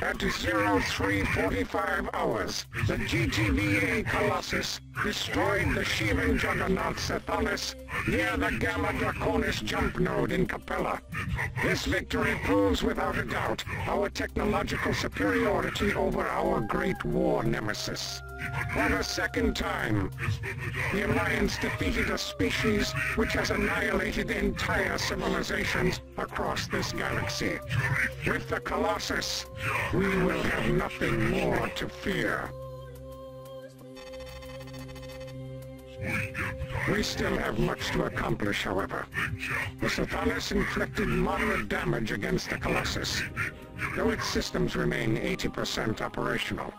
At 03:45 hours, the GTVA Colossus destroyed the Shivan juggernaut Sathanas near the Gamma Draconis jump node in Capella. This victory proves without a doubt our technological superiority over our Great War nemesis. For the second time, the Alliance defeated a species which has annihilated entire civilizations across this galaxy. With the Colossus, we will have nothing more to fear. We still have much to accomplish, however. The Sathanas inflicted moderate damage against the Colossus, though its systems remain 80% operational.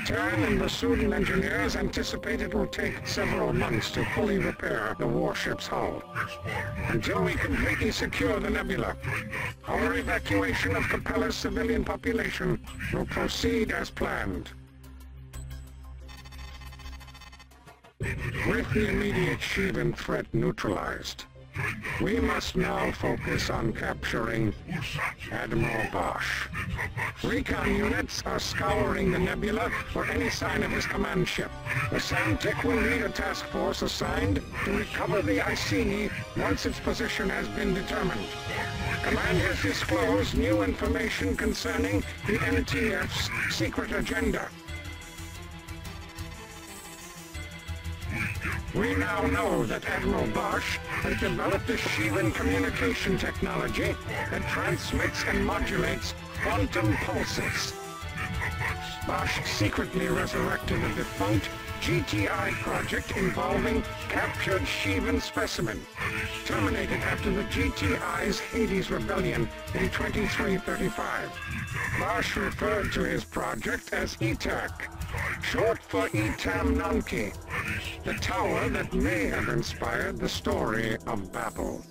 Terran and Masudan engineers anticipate it will take several months to fully repair the warship's hull. Until we completely secure the nebula, our evacuation of Capella's civilian population will proceed as planned. With the immediate Shivan threat neutralized, we must now focus on capturing Admiral Bosch. Recon units are scouring the nebula for any sign of his command ship. The Samtic will lead a task force assigned to recover the Iceni once its position has been determined. Command has disclosed new information concerning the NTF's secret agenda. We now know that Admiral Bosch has developed a Shivan communication technology that transmits and modulates quantum pulses. Bosch secretly resurrected a defunct GTI project involving captured Shivan specimen, terminated after the GTI's Hades rebellion in 2335. Bosch referred to his project as ETAK, short for Etam Nonki, the tower that may have inspired the story of Babel.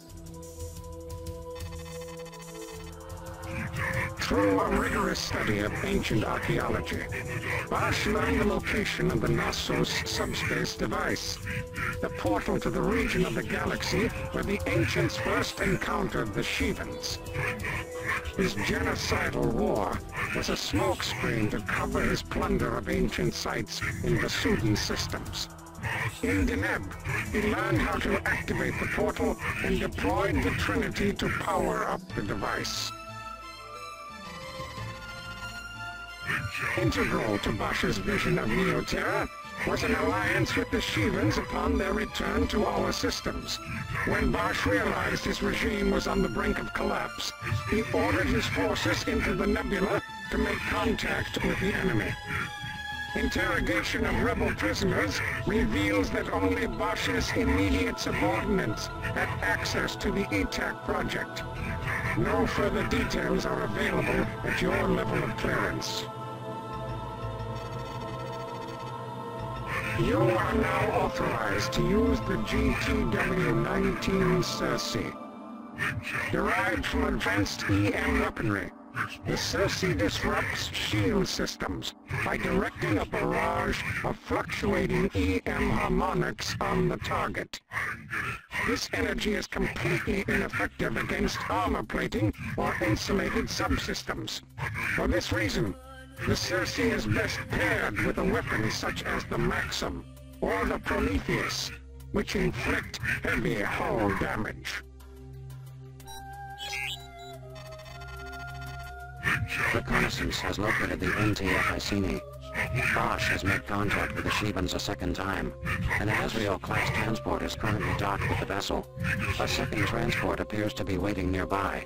Through a rigorous study of ancient archaeology, Bosch learned the location of the Knossos subspace device, the portal to the region of the galaxy where the ancients first encountered the Shivans. His genocidal war was a smokescreen to cover his plunder of ancient sites in the Sudan systems. In Deneb, he learned how to activate the portal and deployed the Trinity to power up the device. Integral to Bosch's vision of Neoterra was an alliance with the Shivans upon their return to our systems. When Bosch realized his regime was on the brink of collapse, he ordered his forces into the nebula to make contact with the enemy. Interrogation of rebel prisoners reveals that only Bosch's immediate subordinates had access to the ETAK project. No further details are available at your level of clearance. You are now authorized to use the GTVA-19 Circe, derived from advanced EM weaponry. The Circe disrupts shield systems by directing a barrage of fluctuating EM harmonics on the target. This energy is completely ineffective against armor plating or insulated subsystems. For this reason, the Circe is best paired with a weapon such as the Maxim or the Prometheus, which inflict heavy hull damage. Reconnaissance has located the NTF Iceni. Bosch has made contact with the Shivans a second time, and an Ezreal-class transport is currently docked with the vessel. A second transport appears to be waiting nearby.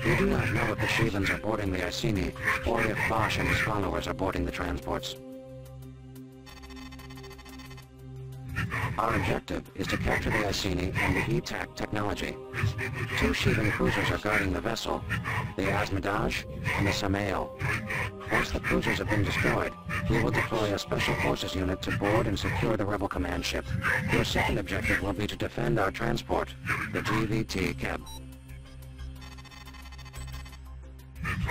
We do not know if the Shivans are boarding the Iceni, or if Bosch and his followers are boarding the transports. Our objective is to capture the Iceni and the ETAK technology. 2 Shivan cruisers are guarding the vessel, the Asmodaj and the Samael. Once the cruisers have been destroyed, we will deploy a special forces unit to board and secure the rebel command ship. Your second objective will be to defend our transport, the GVT Cab.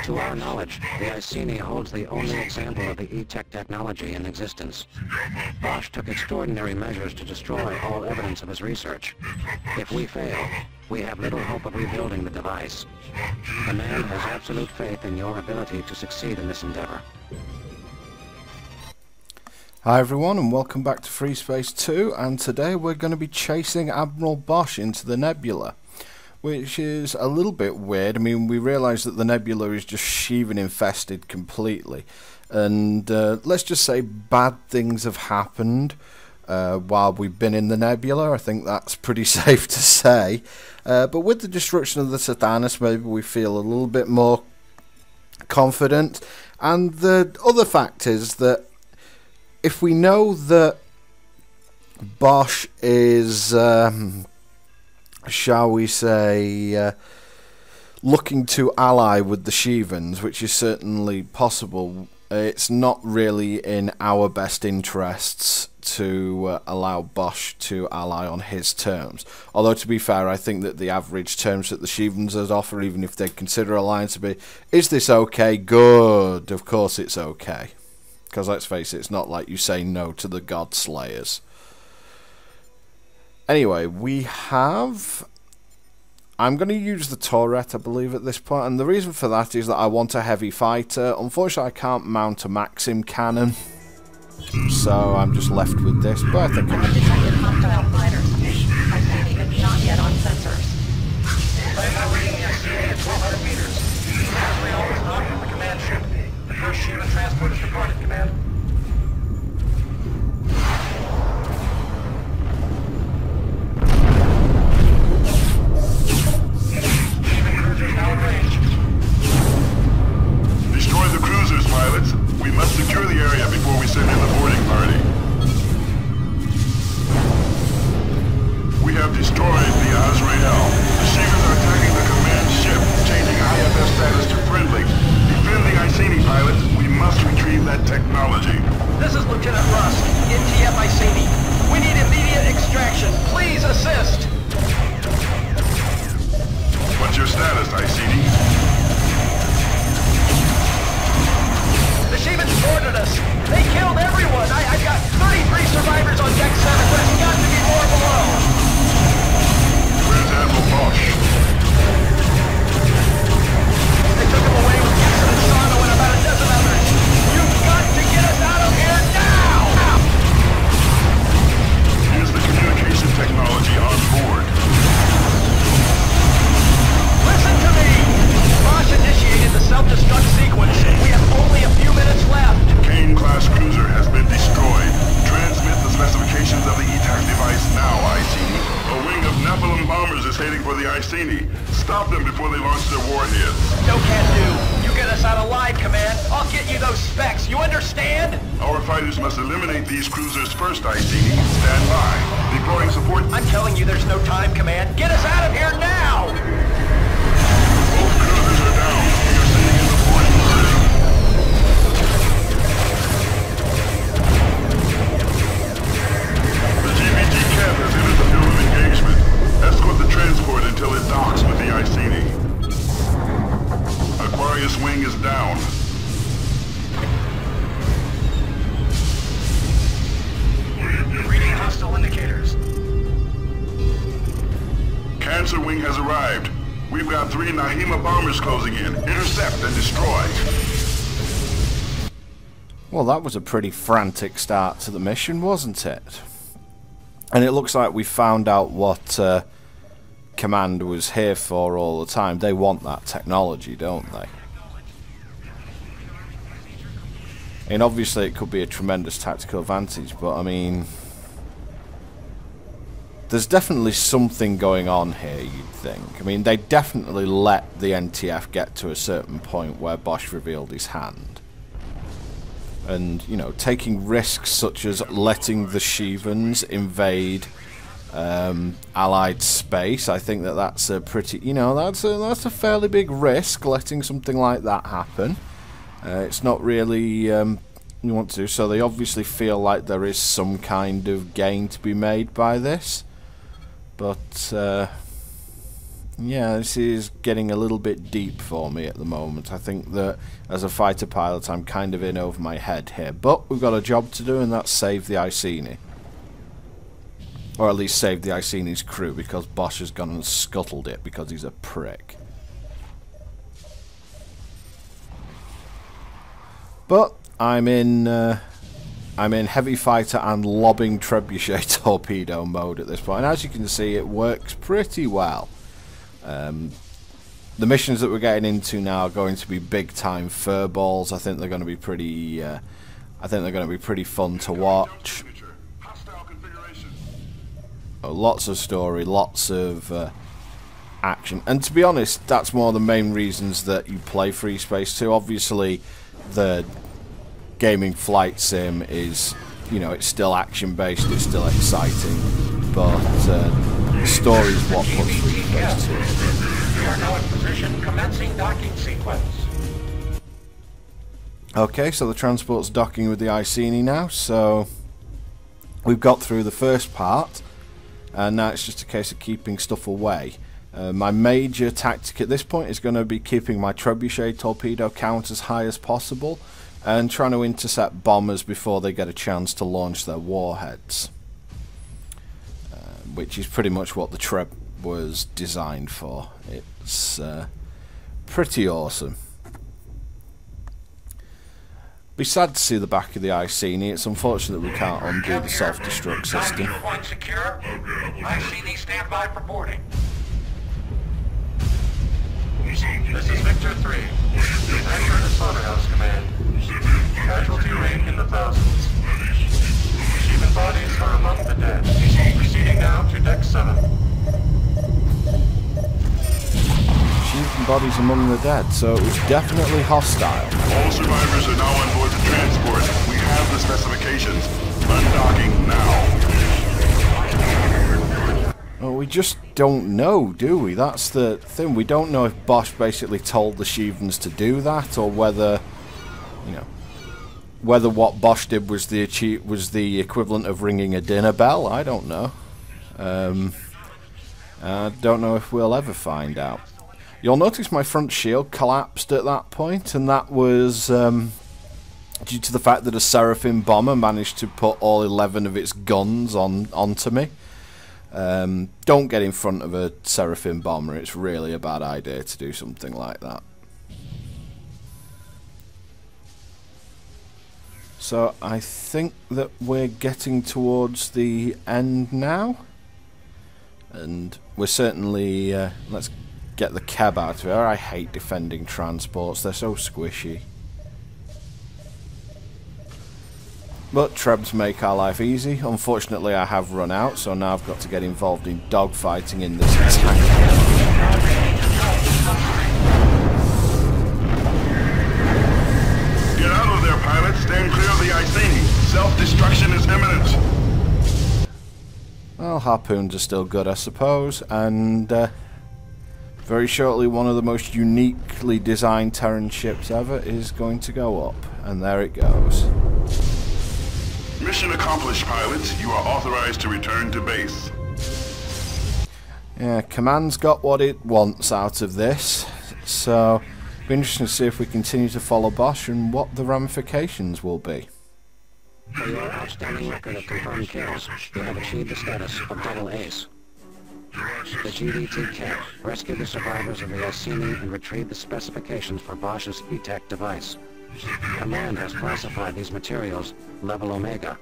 To our knowledge, the Iceni holds the only example of the ETAK technology in existence. Bosch took extraordinary measures to destroy all evidence of his research. If we fail, We have little hope of rebuilding the device. Command has absolute faith in your ability to succeed in this endeavor. Hi everyone, and welcome back to Freespace 2, and today we're going to be chasing Admiral Bosch into the nebula, which is a little bit weird. I mean, we realise that the nebula is just Sheevan infested completely, and let's just say bad things have happened while we've been in the nebula. I think that's pretty safe to say. But with the destruction of the Sathanas, maybe we feel a little bit more confident. And the other fact is that if we know that Bosch is, shall we say, looking to ally with the Sheevans, which is certainly possible, it's not really in our best interests to allow Bosch to ally on his terms. Although, to be fair, I think that the average terms that the Sheevans would offer, even if they consider alliance to be, is this okay? Good. Of course it's okay. Because let's face it, it's not like you say no to the God Slayers. Anyway, we have... I'm going to use the turret, I believe, at this point, and the reason for that is that I want a heavy fighter. Unfortunately, I can't mount a Maxim cannon, so I'm just left with this, but I think I'm going to detected hostile fighters. ICD, but not yet on sensors. I'm not reading the ICD at 1,200 meters. As we always knock from the command ship. The first Sheevan transport is departed, command. Sheevan cruisers now in range. Destroy the cruisers, pilots. We must secure the area before we send in the boarding party. We have destroyed the Azrael. The Sheevans are attacking the command ship, changing IFS status to friendly. Defend the Iceni, pilots. We must retrieve that technology. This is Lieutenant Rusk, NTF Iceni. We need immediate extraction. Please assist. What's your status, Iceni? The Sheevans boarded us. They killed everyone. I've got 33 survivors on deck 7. There's got to be more below. Where's Admiral Bosch? They took him away with Gibson and Sano and about a dozen others. You've got to get us out of here now! Use the communication technology on board. Listen to me! Bosch initiated the self-destruct sequence. We have only a few minutes left. Kane-class cruiser has been destroyed. Transmit the specifications of the ETAK device now, Iceni. A wing of Nephilim bombers is heading for the Iceni. Stop them before they launch their warheads. No can do. You get us out alive, Command. I'll get you those specs. You understand? Our fighters must eliminate these cruisers first, Iceni. Stand by. Deploying support. I'm telling you there's no time, Command. Get us out of here now! Both cruisers are down. We are sending in the boarding party. The GBT camp has entered the field of engagement. Escort the transport until it docks with the Iceni. Aquarius wing is down. Reading hostile indicators. Cancer wing has arrived. We've got 3 Nahima bombers closing in. Intercept and destroy. Well, that was a pretty frantic start to the mission, wasn't it? And it looks like we found out what Command was here for all the time. They want that technology, don't they? And obviously it could be a tremendous tactical advantage, but I mean... there's definitely something going on here, you'd think. I mean, they definitely let the NTF get to a certain point where Bosch revealed his hand. And, you know, taking risks such as letting the Sheevans invade Allied space, I think that that's a pretty, you know, that's a fairly big risk, letting something like that happen. It's not really you want to do, so they obviously feel like there is some kind of gain to be made by this. But, yeah, this is getting a little bit deep for me at the moment. I think that as a fighter pilot I'm kind of in over my head here. But we've got a job to do, and that's save the Iceni. Or at least saved the Iceni's crew, because Bosch has gone and scuttled it because he's a prick. But I'm in heavy fighter and lobbing trebuchet torpedo mode at this point, and as you can see, it works pretty well. The missions that we're getting into now are going to be big time furballs. I think they're going to be pretty. I think they're going to be pretty fun to watch. Lots of story, lots of action, and to be honest, that's one of the main reasons that you play Freespace 2. Obviously, the gaming flight sim is, you know, it's still action based, it's still exciting, but the story is what puts Freespace 2. We are now in position, commencing docking sequence. Okay, so the transport's docking with the Iceni now, so we've got through the first part, and now it's just a case of keeping stuff away. My major tactic at this point is going to be keeping my trebuchet torpedo count as high as possible, and trying to intercept bombers before they get a chance to launch their warheads. Which is pretty much what the Treb was designed for. It's pretty awesome. Be sad to see the back of the Iceni. It's unfortunate that we can't undo the self-destruct system. Point secure. Iceni stand by for boarding. This is Victor 3. Enter the slaughterhouse command. Casualty rate in the thousands. Human bodies are among the dead. Proceeding now to deck 7. Human bodies among the dead, so it was definitely hostile. All survivors are now on board the transport. We have the specifications. Undocking now. Well, we just don't know, do we? That's the thing. We don't know if Bosch basically told the Shevans to do that, or whether, you know, whether what Bosch did was the equivalent of ringing a dinner bell. I don't know. I don't know if we'll ever find out. You'll notice my front shield collapsed at that point, and that was due to the fact that a Seraphim bomber managed to put all 11 of its guns onto me. Don't get in front of a Seraphim bomber. It's really a bad idea to do something like that. So I think that we're getting towards the end now, and we're certainly let's get the cab out of here. I hate defending transports, they're so squishy. But Trebs make our life easy. Unfortunately, I have run out, so now I've got to get involved in dogfighting in this tank. Get out of there, pilots. Stand clear of the Iceni. Self-destruction is imminent. Well, harpoons are still good, I suppose, and very shortly one of the most uniquely designed Terran ships ever is going to go up, and there it goes. Mission accomplished, pilots. You are authorized to return to base. Yeah, Command's got what it wants out of this, so it'll be interesting to see if we continue to follow Bosch and what the ramifications will be. For your outstanding record of confirmed kills, you have achieved the status of double ace. The GTVA rescued the survivors of the Iceni and retrieved the specifications for Bosch's ETAK device. Command has classified these materials Level Omega,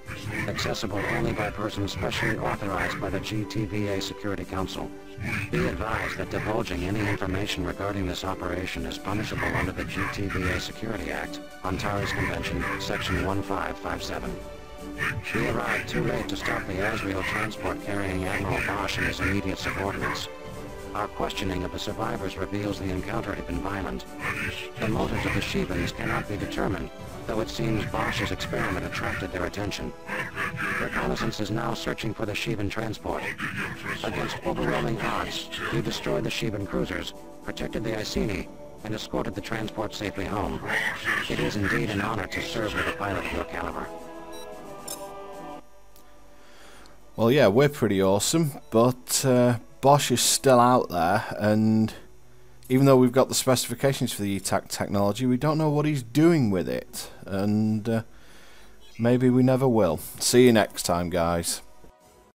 accessible only by persons specially authorized by the GTVA Security Council. Be advised that divulging any information regarding this operation is punishable under the GTVA Security Act, Ontario's Convention, Section 1557. We arrived too late to stop the Azrael transport carrying Admiral Bosch and his immediate subordinates. Our questioning of the survivors reveals the encounter had been violent. The motives of the Shevans cannot be determined, though it seems Bosch's experiment attracted their attention. Reconnaissance is now searching for the Shevan transport. Against overwhelming odds, you destroyed the Shevan cruisers, protected the Iceni, and escorted the transport safely home. It is indeed an honor to serve with a pilot of your caliber. Well, yeah, we're pretty awesome, but Bosch is still out there, and even though we've got the specifications for the ETAK technology, we don't know what he's doing with it, and maybe we never will. See you next time, guys.